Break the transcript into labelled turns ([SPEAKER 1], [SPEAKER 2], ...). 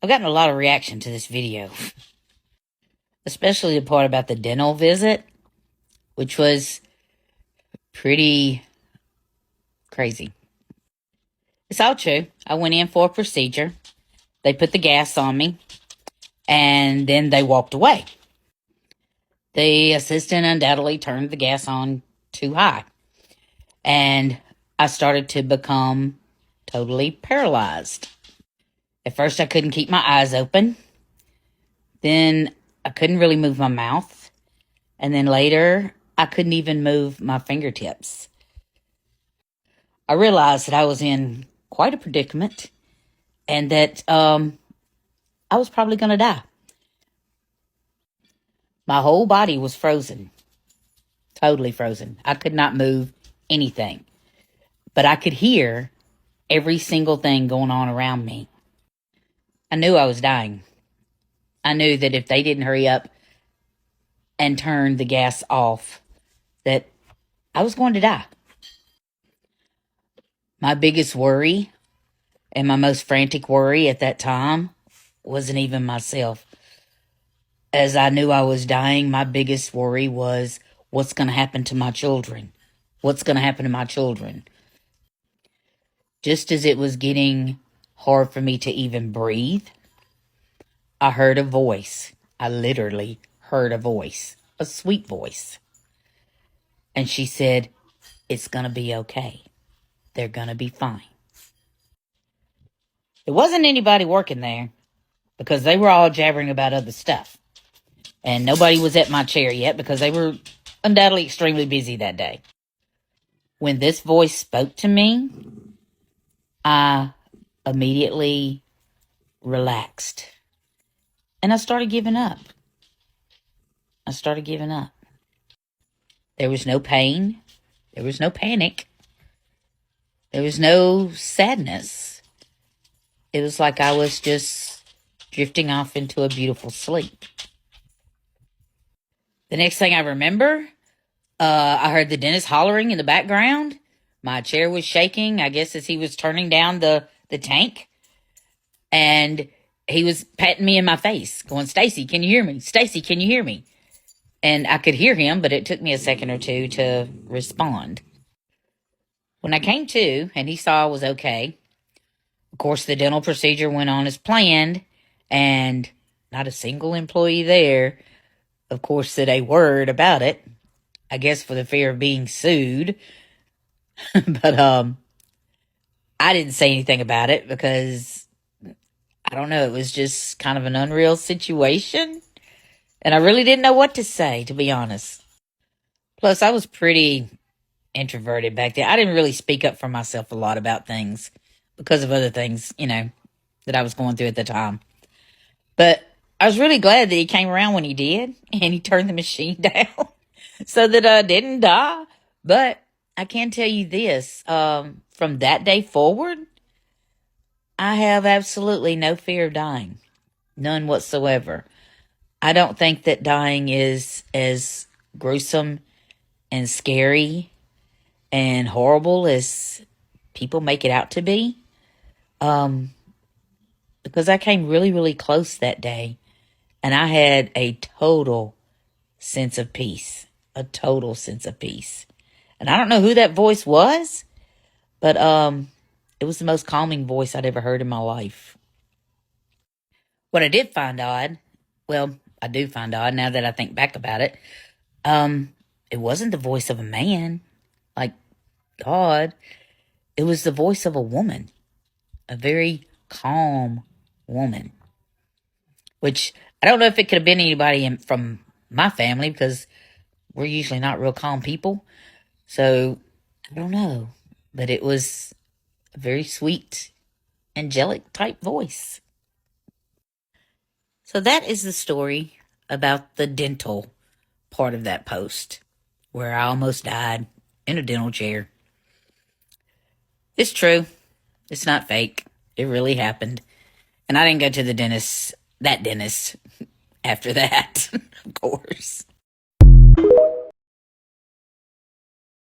[SPEAKER 1] I've gotten a lot of reaction to this video, especially the part about the dental visit, which was pretty crazy. It's all true. I went in for a procedure. They put the gas on me, and then they walked away. The assistant undoubtedly turned the gas on too high, and I started to become totally paralyzed. At first, I couldn't keep my eyes open. Then I couldn't really move my mouth. And then later, I couldn't even move my fingertips. I realized that I was in quite a predicament and that I was probably going to die. My whole body was frozen, totally frozen. I could not move anything, but I could hear every single thing going on around me. I knew I was dying. I knew that if they didn't hurry up and turn the gas off, that I was going to die. My biggest worry and my most frantic worry at that time wasn't even myself. As I knew I was dying, my biggest worry was what's going to happen to my children? What's going to happen to my children? Just as it was getting hard for me to even breathe, I heard a voice. I literally heard a voice, a sweet voice. And she said, "It's going to be okay. They're going to be fine." There wasn't anybody working there because they were all jabbering about other stuff. And nobody was at my chair yet because they were undoubtedly extremely busy that day. When this voice spoke to me, I immediately relaxed. And I started giving up. There was no pain. There was no panic. There was no sadness. It was like I was just drifting off into a beautiful sleep. The next thing I remember, I heard the dentist hollering in the background. My chair was shaking, I guess, as he was turning down the tank. And he was patting me in my face, going, "Stacy, can you hear me? Stacy, can you hear me?" And I could hear him, but it took me a second or two to respond. When I came to and he saw I was okay, of course, the dental procedure went on as planned, and not a single employee there, of course, said a word about it. I guess for the fear of being sued. But I didn't say anything about it because I don't know, it was just kind of an unreal situation. And I really didn't know what to say, to be honest. Plus, I was pretty introverted back then. I didn't really speak up for myself a lot about things because of other things, that I was going through at the time. But I was really glad that he came around when he did and he turned the machine down so that I didn't die. But I can tell you this, from that day forward, I have absolutely no fear of dying. None whatsoever. I don't think that dying is as gruesome and scary and horrible as people make it out to be. Because I came really, really close that day. And I had a total sense of peace. A total sense of peace. And I don't know who that voice was, but it was the most calming voice I'd ever heard in my life. What I did find odd, well, I do find odd now that I think back about it, it wasn't the voice of a man, like God. It was the voice of a woman, a very calm woman, which I don't know if it could have been anybody from my family because we're usually not real calm people. So I don't know, but it was a very sweet, angelic type voice. So that is the story about the dental part of that post where I almost died in a dental chair. It's true. It's not fake. It really happened. And I didn't go to the dentist, that dentist, after that, of course.